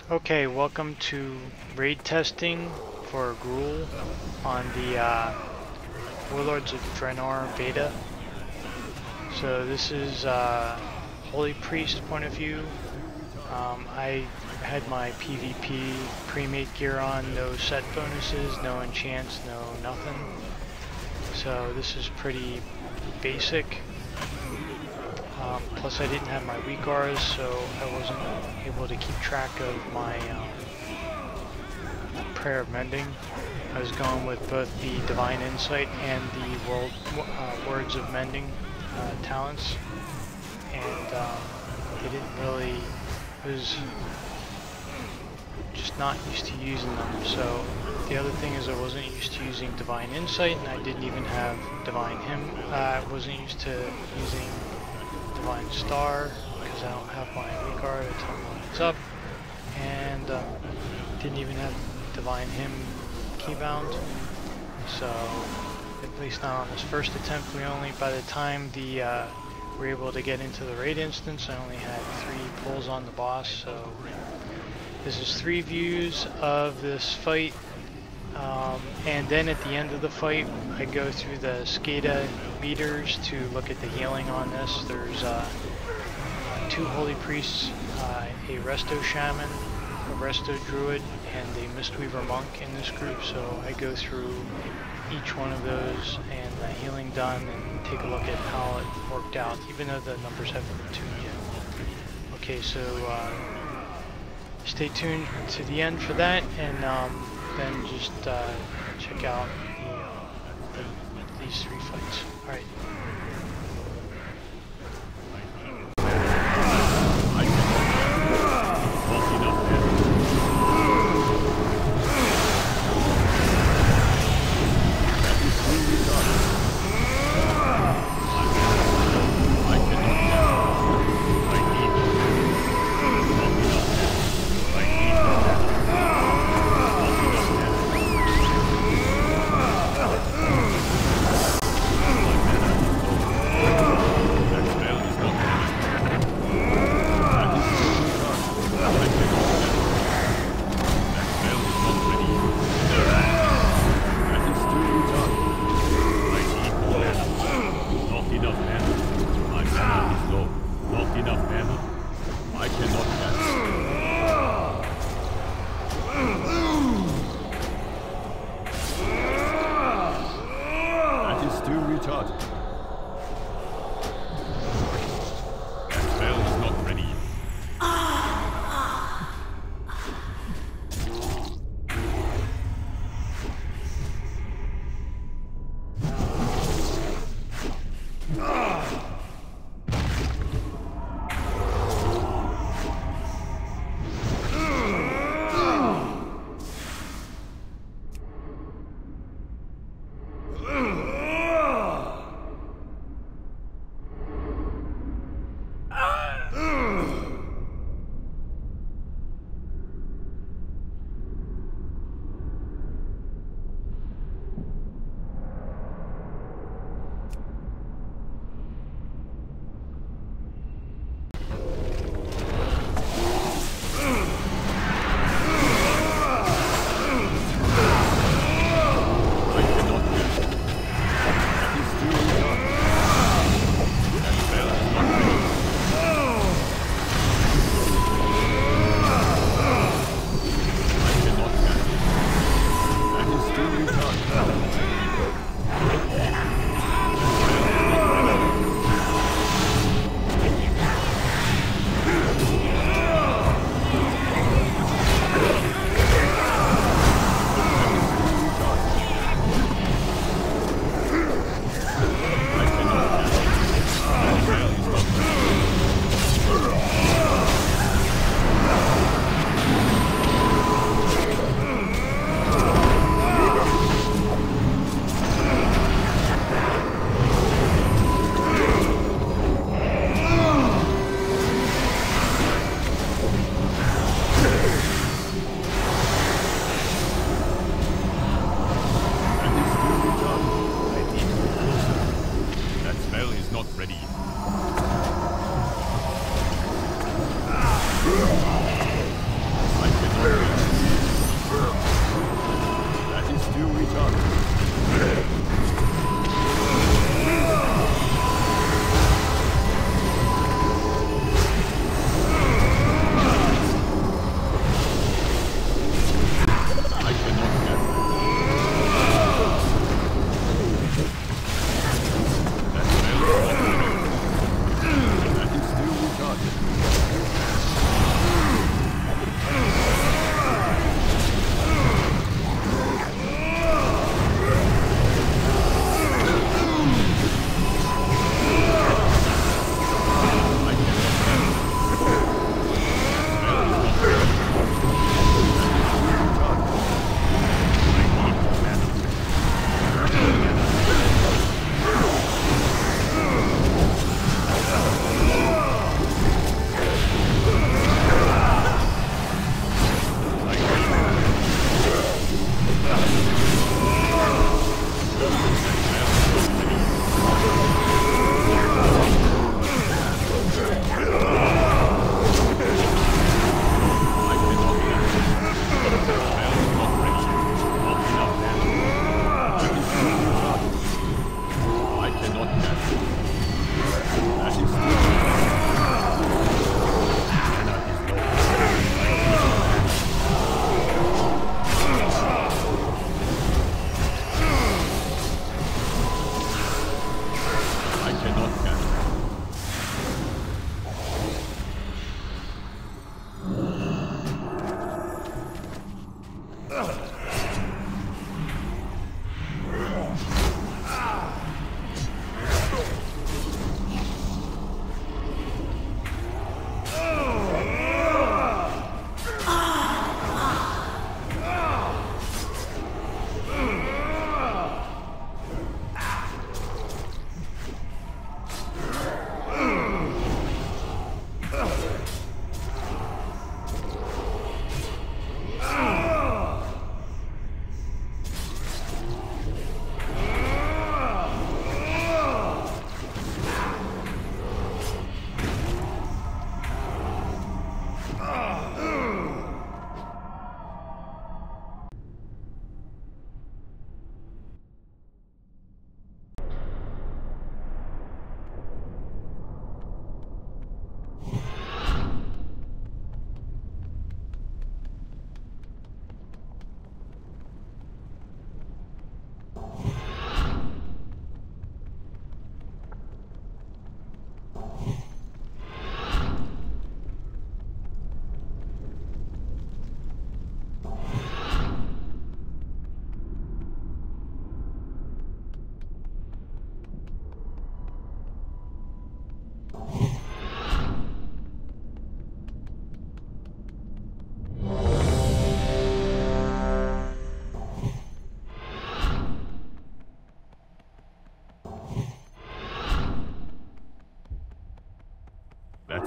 Okay, welcome to raid testing for Gruul on the Warlords of Draenor beta. So this is Holy Priest point of view. I had my PvP pre-made gear on, no set bonuses, no enchants, no nothing. So this is pretty basic. Plus I didn't have my recars, so I wasn't able to keep track of my Prayer of Mending. I was going with both the Divine Insight and the Words of Mending talents, and they didn't really, I was just not used to using them. So the other thing is I wasn't used to using Divine Insight, and I didn't even have Divine Hymn. I wasn't used to using Divine Star because I don't have my recard to tell me when it's up, and didn't even have Divine Hymn keybound. So at least not on this first attempt. By the time we were able to get into the raid instance, I only had 3 pulls on the boss. So this is 3 views of this fight. And then at the end of the fight, I go through the SCADA meters to look at the healing on this. There's 2 Holy Priests, a Resto Shaman, a Resto Druid, and a Mistweaver Monk in this group. So I go through each one of those and the healing done and take a look at how it worked out, even though the numbers haven't been tuned yet. Okay, so stay tuned to the end for that, and then just check out these 3 fights. Alright.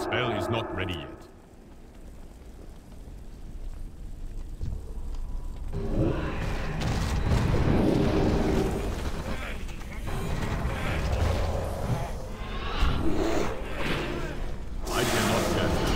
That spell is not ready yet. I cannot cast it.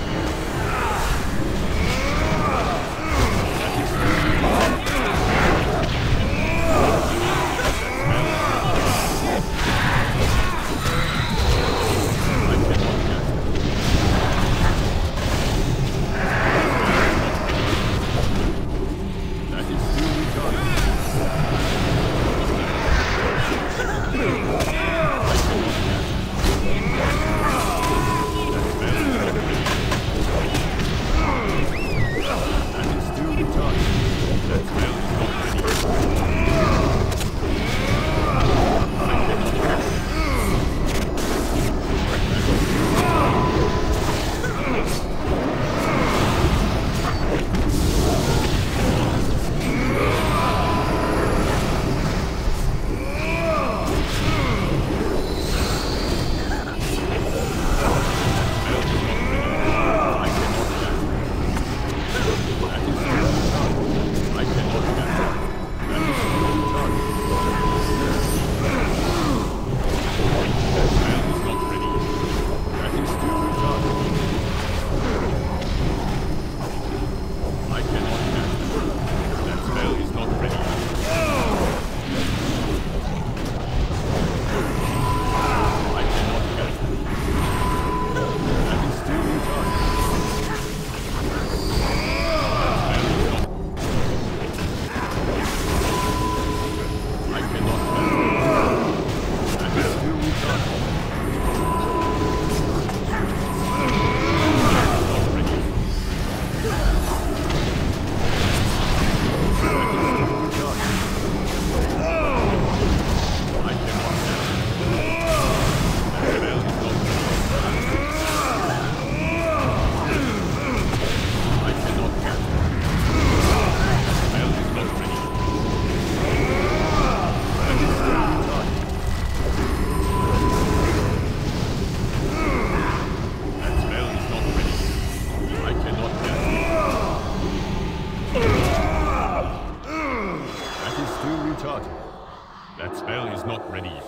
That spell is not ready yet.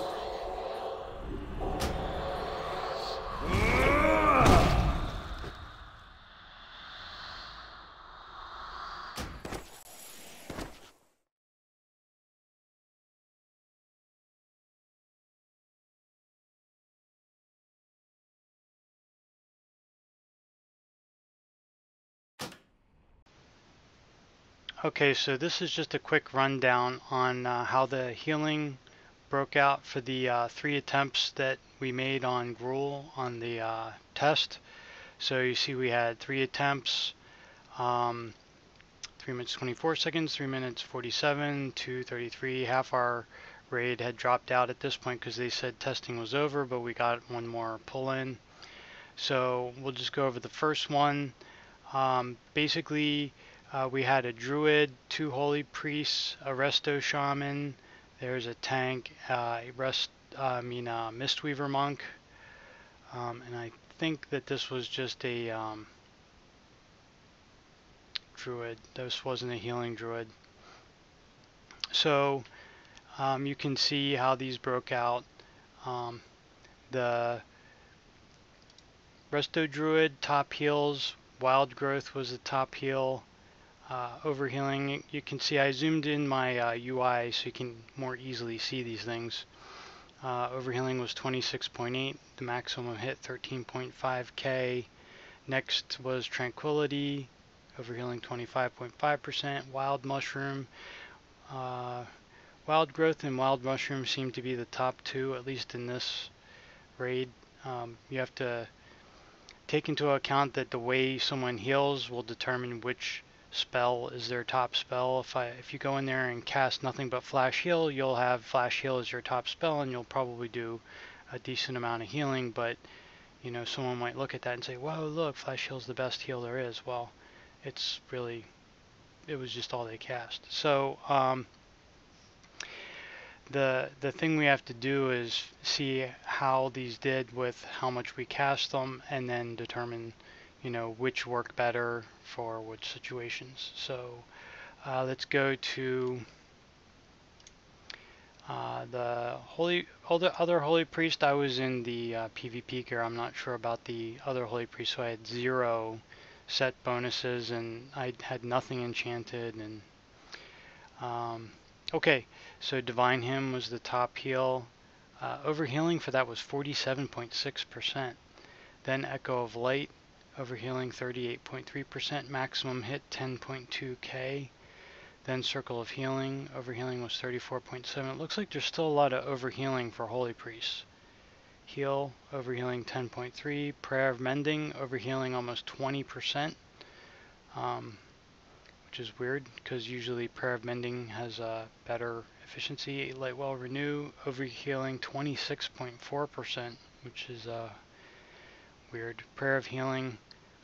Okay, so this is just a quick rundown on how the healing broke out for the 3 attempts that we made on Gruul on the test. So you see we had 3 attempts, 3 minutes 24 seconds, 3 minutes 47, 2:33. Half our raid had dropped out at this point because they said testing was over, but we got one more pull in. So we'll just go over the first one. Basically, we had a druid, 2 holy priests, a resto shaman. There's a tank, a mistweaver monk, and I think that this was just a druid. This wasn't a healing druid. So you can see how these broke out. The resto druid top heals, wild growth was the top heal. Overhealing, you can see I zoomed in my UI so you can more easily see these things. Overhealing was 26.8, the maximum hit 13.5k. Next was tranquility, overhealing 25.5%. Wild mushroom, wild growth and wild mushroom seem to be the top 2, at least in this raid. You have to take into account that the way someone heals will determine which spell is their top spell. If you go in there and cast nothing but flash heal, you'll have flash heal as your top spell and you'll probably do a decent amount of healing, but you know, someone might look at that and say, whoa, look, flash heal's the best heal there is. Well, it's really, it was just all they cast. So the thing we have to do is see how these did with how much we cast them, and then determine, you know, which work better for which situations. So let's go to the other holy priest. I was in the PvP gear. I'm not sure about the other holy priest, so I had 0 set bonuses, and I had nothing enchanted. And okay, so divine hymn was the top heal. Overhealing for that was 47.6%. Then echo of light, overhealing 38.3%. Maximum hit 10.2k. Then Circle of Healing, overhealing was 34.7. It looks like there's still a lot of overhealing for Holy Priests. Heal, overhealing 10.3. Prayer of Mending, overhealing almost 20%, which is weird because usually Prayer of Mending has a better efficiency. Lightwell Renew, overhealing 26.4%, which is weird. Prayer of Healing,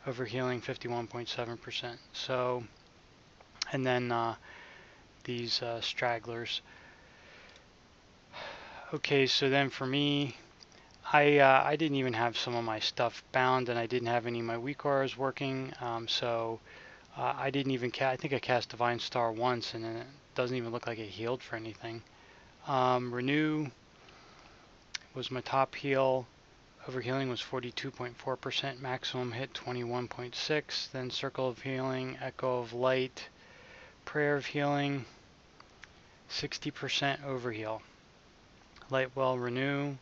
overhealing 51.7%. So, and then these stragglers. Okay, so then for me, I didn't even have some of my stuff bound, and I didn't have any of my weak auras working. So I didn't even I think I cast Divine Star once, and it doesn't even look like it healed for anything. Renew was my top heal. Overhealing was 42.4%. Maximum hit 21.6. Then Circle of Healing, Echo of Light, Prayer of Healing, 60% overheal. Lightwell Renew.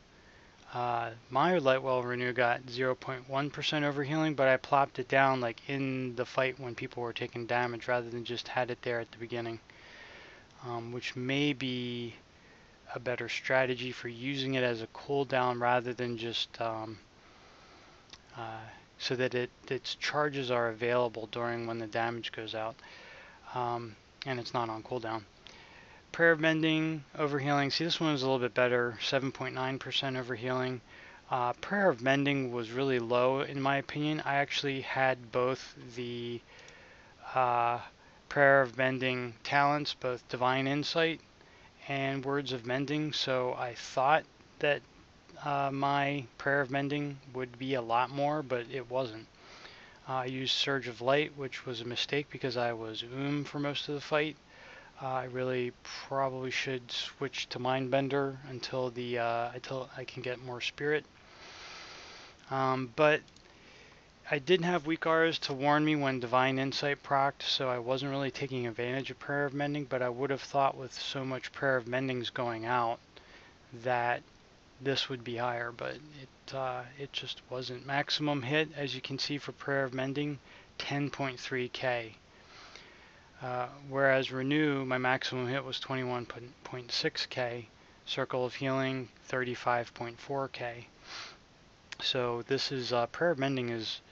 My Lightwell Renew got 0.1% overhealing, but I plopped it down like in the fight when people were taking damage rather than just had it there at the beginning, which may be a better strategy for using it as a cooldown rather than just so that its charges are available during when the damage goes out, and it's not on cooldown. Prayer of Mending, overhealing. See, this one was a little bit better, 7.9% overhealing. Prayer of Mending was really low in my opinion. I actually had both the Prayer of Mending talents, both Divine Insight and Words of Mending, so I thought that my Prayer of Mending would be a lot more, but it wasn't. I used Surge of Light, which was a mistake because I was for most of the fight. I really probably should switch to Mindbender until I can get more spirit. But I didn't have weak auras to warn me when Divine Insight procced, so I wasn't really taking advantage of Prayer of Mending, but I would have thought with so much Prayer of Mendings going out that this would be higher, but it just wasn't. Maximum hit, as you can see for Prayer of Mending, 10.3k. Whereas Renew, my maximum hit was 21.6k. Circle of Healing, 35.4k. So this is, Prayer of Mending is,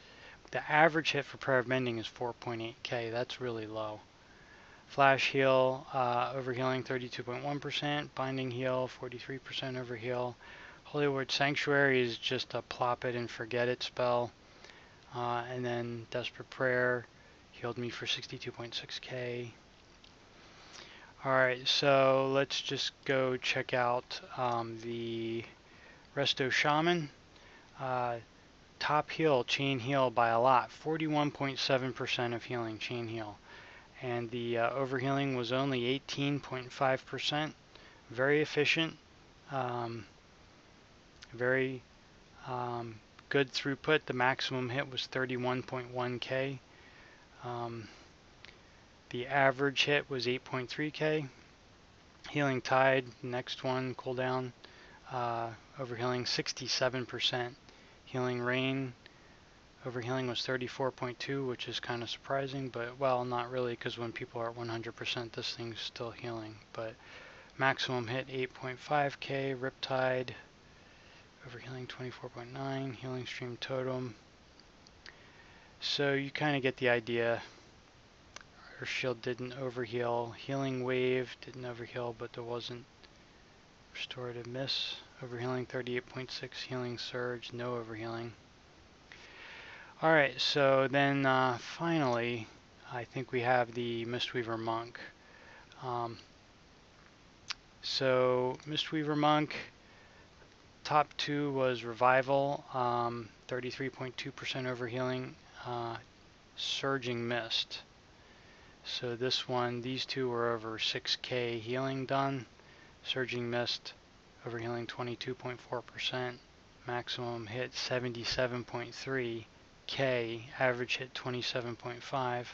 the average hit for Prayer of Mending is 4.8k. That's really low. Flash Heal, overhealing 32.1%. Binding Heal, 43% overheal. Holy Word Sanctuary is just a plop it and forget it spell. And then Desperate Prayer healed me for 62.6k. Alright, so let's just go check out the Resto Shaman. Top heal, chain heal by a lot, 41.7% of healing, chain heal. And the overhealing was only 18.5%. Very efficient, very good throughput. The maximum hit was 31.1k. The average hit was 8.3k. Healing Tide, next one, cooldown, overhealing 67%. Healing Rain, overhealing was 34.2, which is kind of surprising, but well, not really, because when people are at 100%, this thing's still healing. But maximum hit 8.5k. Riptide, overhealing 24.9. Healing Stream Totem. So you kind of get the idea. Her shield didn't overheal. Healing Wave didn't overheal, but there wasn't Restorative Miss. Overhealing 38.6. Healing Surge, no overhealing. Alright, so then finally, I think we have the Mistweaver Monk. So Mistweaver Monk, top 2 was Revival, 33.2% overhealing, Surging Mist. So this one, these two were over 6k healing done. Surging Mist, overhealing 22.4%, maximum hit 77.3k, average hit 27.5.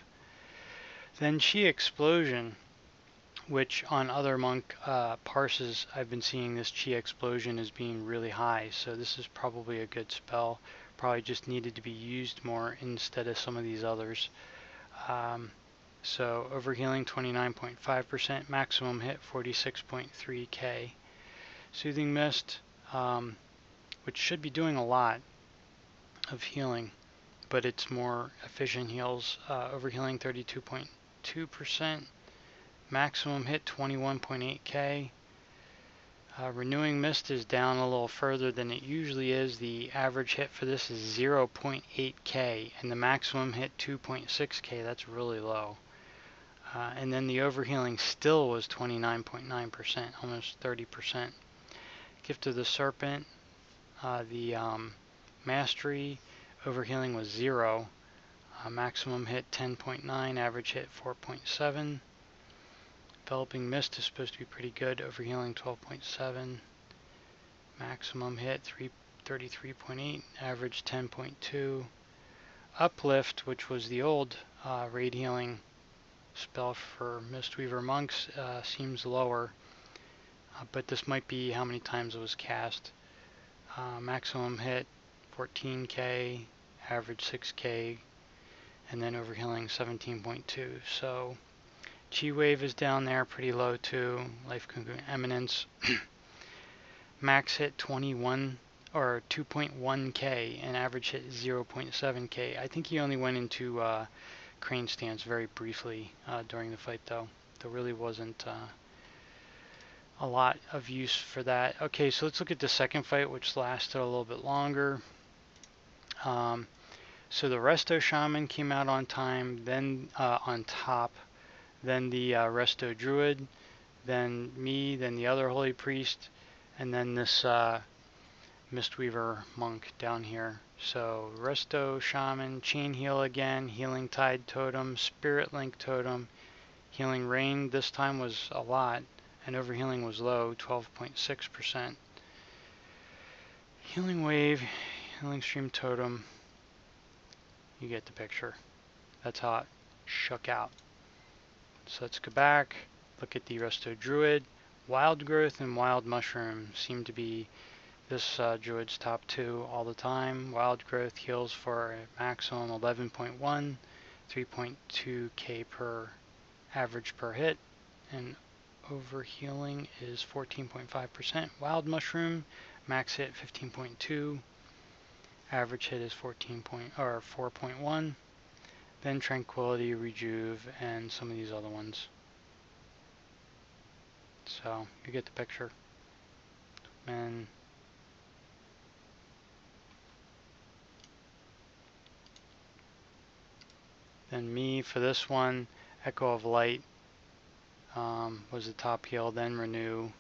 Then Chi Explosion, which on other monk parses I've been seeing this Chi Explosion as being really high, so this is probably a good spell. Probably just needed to be used more instead of some of these others. So overhealing 29.5%, maximum hit 46.3k. Soothing Mist, which should be doing a lot of healing, but it's more efficient heals. Overhealing 32.2%, maximum hit 21.8k. Renewing Mist is down a little further than it usually is. The average hit for this is 0.8k, and the maximum hit 2.6k. That's really low. And then the overhealing still was 29.9%, almost 30%. Gift of the Serpent, the Mastery, overhealing was 0. Maximum hit 10.9, average hit 4.7. Enveloping Mist is supposed to be pretty good, overhealing 12.7. Maximum hit 33.8, average 10.2. Uplift, which was the old raid healing spell for Mistweaver monks, seems lower, but this might be how many times it was cast. Maximum hit 14k, average 6k, and then overhealing 17.2. So Chi Wave is down there pretty low too. Life Congruent Eminence max hit 21 or 2.1k and average hit 0.7k. I think he only went into crane stance very briefly during the fight though. There really wasn't a lot of use for that. Okay, so let's look at the second fight, which lasted a little bit longer. So the Resto Shaman came out on time, then on top, then the Resto Druid, then me, then the other Holy Priest, and then this Mistweaver Monk down here. So Resto Shaman, Chain Heal again, Healing Tide Totem, Spirit Link Totem, Healing Rain this time was a lot, and overhealing was low, 12.6%. Healing Wave, Healing Stream Totem, you get the picture. That's how it shook out. So let's go back, look at the Resto Druid. Wild Growth and Wild Mushroom seem to be this Druid's top 2 all the time. Wild Growth heals for a maximum 11.1, 3.2k per average per hit, and overhealing is 14.5%. Wild Mushroom, max hit 15.2, average hit is 4.1. Then Tranquility, Rejuve, and some of these other ones. So you get the picture. And then me for this one, Echo of Light was the top heal, then Renew,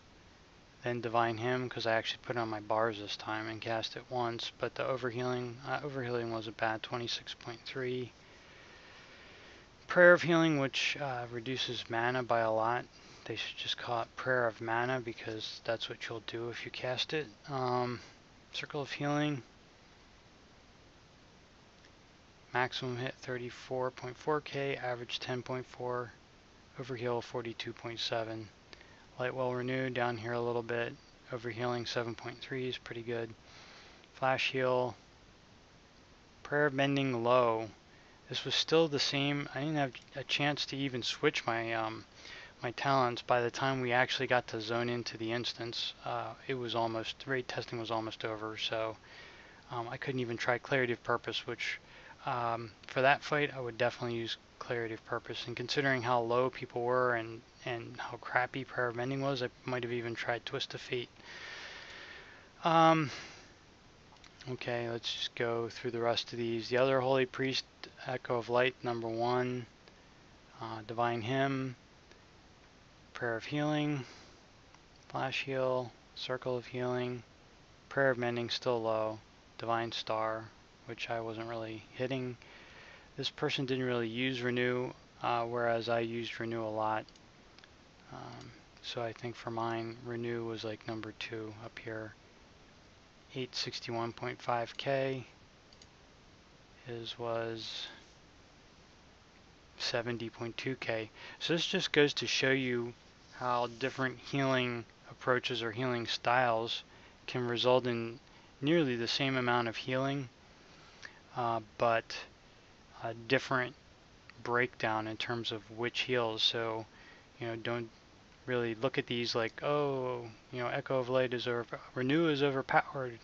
then Divine Hymn, because I actually put it on my bars this time and cast it once, but the overhealing wasn't bad, 26.3. Prayer of Healing, which reduces mana by a lot. They should just call it Prayer of Mana, because that's what you'll do if you cast it. Circle of Healing, maximum hit 34.4k, average 10.4, overheal 42.7. Light Well Renewed down here a little bit, overhealing 7.3 is pretty good. Flash Heal, Prayer of Mending low. This was still the same. I didn't have a chance to even switch my my talents. By the time we actually got to zone into the instance, it was almost, raid testing was almost over, so I couldn't even try Clarity of Purpose, which for that fight I would definitely use Clarity of Purpose. And considering how low people were and how crappy Prayer of Mending was, I might have even tried Twist of Fate. Okay, let's just go through the rest of these. The other Holy Priest, Echo of Light, number 1. Divine Hymn, Prayer of Healing, Flash Heal, Circle of Healing, Prayer of Mending still low, Divine Star, which I wasn't really hitting. This person didn't really use Renew, whereas I used Renew a lot. So I think for mine, Renew was like number 2 up here. 861.5k. His was 70.2k. So this just goes to show you how different healing approaches or healing styles can result in nearly the same amount of healing, but a different breakdown in terms of which heals. So, don't really look at these like, oh, Echo of Light is over, Renew is overpowered.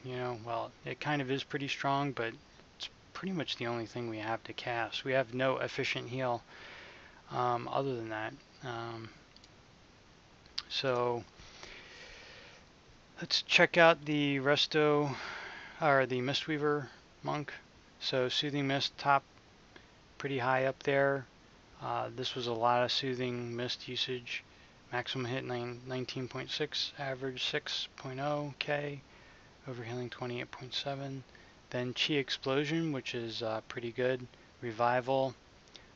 Well, it kind of is pretty strong, but it's pretty much the only thing we have to cast. We have no efficient heal other than that. So let's check out the Resto, or the Mistweaver Monk. So Soothing Mist top pretty high up there. This was a lot of Soothing Mist usage. Maximum hit 19.6, average 6.0k, overhealing 28.7. Then Chi Explosion, which is pretty good. Revival,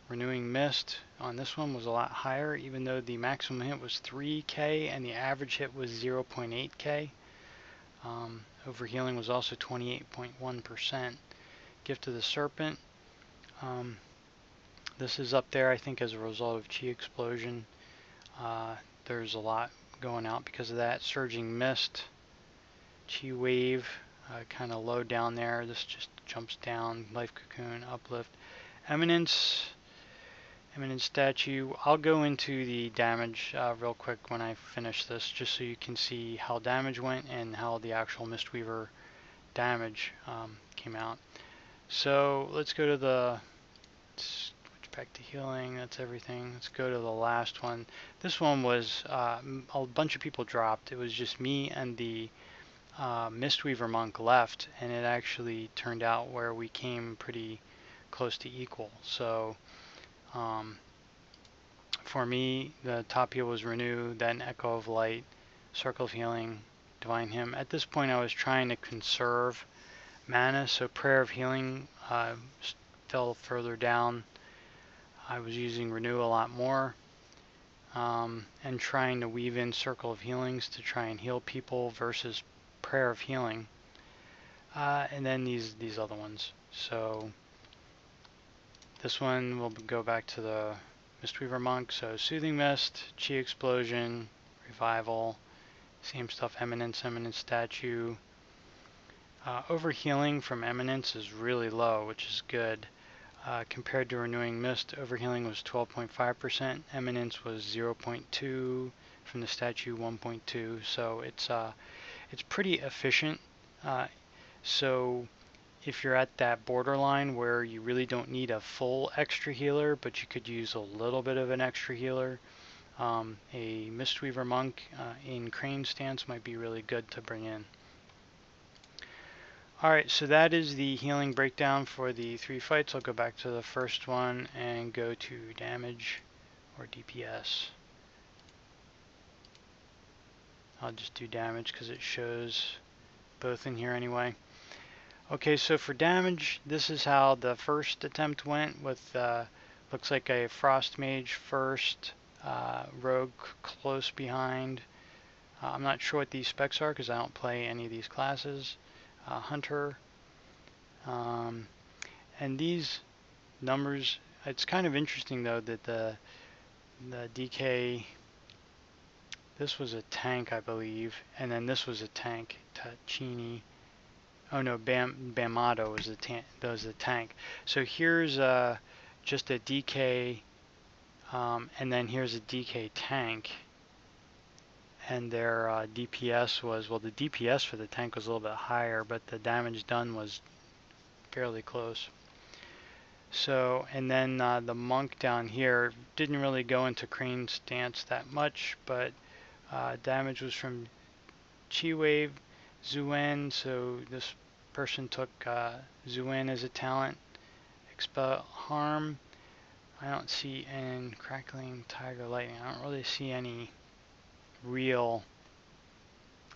Renewing Mist on this one was a lot higher, even though the maximum hit was 3k and the average hit was 0.8k. Overhealing was also 28.1%. Gift of the Serpent. This is up there, I think, as a result of Chi Explosion. There's a lot going out because of that. Surging Mist, Chi Wave, kind of low down there. This just jumps down. Life Cocoon, Uplift. Eminence Statue. I'll go into the damage real quick when I finish this, just so you can see how damage went and how the actual Mistweaver damage came out. So let's go to the back to healing. That's everything. Let's go to the last one. This one was a bunch of people dropped. It was just me and the Mistweaver Monk left, and it actually turned out where we came pretty close to equal. So for me, the top heal was Renew, then Echo of Light, Circle of Healing, Divine Hymn. At this point, I was trying to conserve mana, so Prayer of Healing fell further down. I was using Renew a lot more, and trying to weave in Circle of Healings to try and heal people versus Prayer of Healing, and then these other ones. So this one will go back to the Mistweaver Monk. So Soothing Mist, Chi Explosion, Revival, same stuff. Eminence Statue. Overhealing from Eminence is really low, which is good. Compared to Renewing Mist, overhealing was 12.5%, Eminence was 0.2, from the statue 1.2, so it's pretty efficient. So if you're at that borderline where you really don't need a full extra healer, but you could use a little bit of an extra healer, a Mistweaver Monk in Crane stance might be really good to bring in. Alright, so that is the healing breakdown for the 3 fights. I'll go back to the first one and go to damage or DPS. I'll just do damage because it shows both in here anyway. Okay, so for damage, this is how the first attempt went with, looks like a Frost Mage first, Rogue close behind. I'm not sure what these specs are because I don't play any of these classes. Hunter, and these numbers, it's kind of interesting though that the DK, this was a tank I believe, and then this was a tank, Tachini, oh no, Bamato was a tank. So here's just a DK, and then here's a DK tank, and their DPS was, well, the DPS for the tank was a little bit higher, but the damage done was fairly close. So, and then the monk down here didn't really go into Crane stance that much, but damage was from Chi Wave, Zuen, so this person took Zuen as a talent. Expel Harm, I don't see, and Crackling Tiger Lightning, I don't really see any real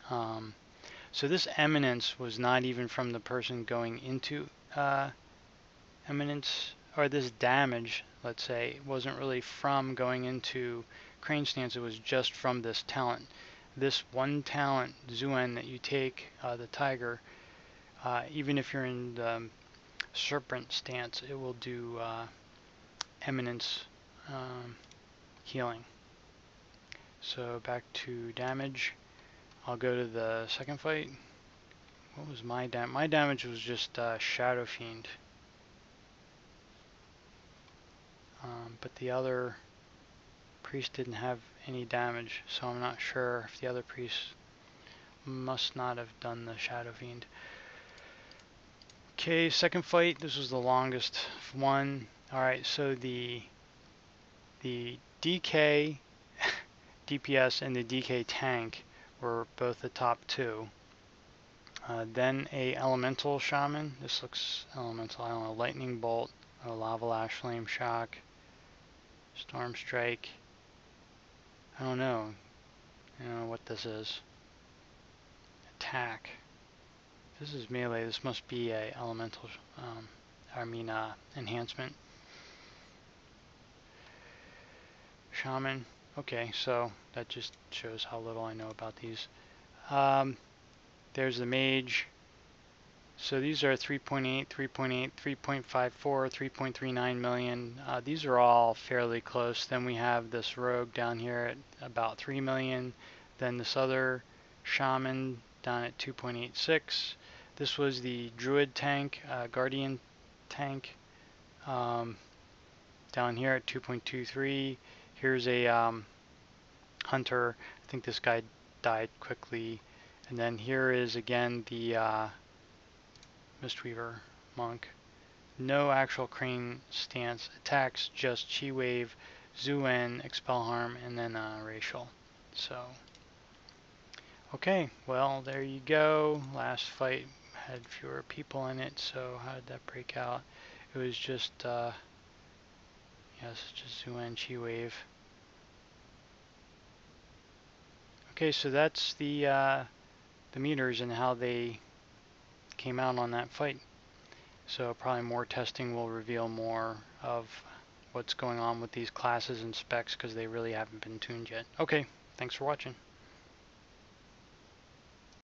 So this eminence was not even from the person going into eminence, or this damage, let's say, wasn't really from going into crane stance, it was just from this talent. This one talent, Zuen, that you take, the tiger, even if you're in the serpent stance, it will do eminence healing. So back to damage. I'll go to the second fight. What was my damage? My damage was just Shadow Fiend. But the other priest didn't have any damage, so I'm not sure if the other priest must not have done the Shadow Fiend. Okay, second fight. This was the longest one. Alright, so the DK, DPS, and the DK tank were both the top two. Then a elemental shaman. This looks elemental. I don't know. Lightning bolt, a lava lash, flame shock, storm strike. I don't know. I don't know what this is. Attack. This is melee. This must be a elemental. Enhancement. Shaman. Okay, so that just shows how little I know about these. There's the mage. So these are 3.8, 3.8, 3.54, 3.39 million. These are all fairly close. Then we have this rogue down here at about 3 million. Then this other shaman down at 2.86. This was the druid tank, guardian tank, down here at 2.23. Here's a hunter. I think this guy died quickly. And then here is again the Mistweaver monk. No actual crane stance attacks, just chi wave, Zuen, expel harm, and then racial. So, okay, well there you go. Last fight had fewer people in it, so how did that break out? It was just yes, just Zuen, chi wave. Okay, so that's the meters and how they came out on that fight. So probably more testing will reveal more of what's going on with these classes and specs because they really haven't been tuned yet. Okay, thanks for watching.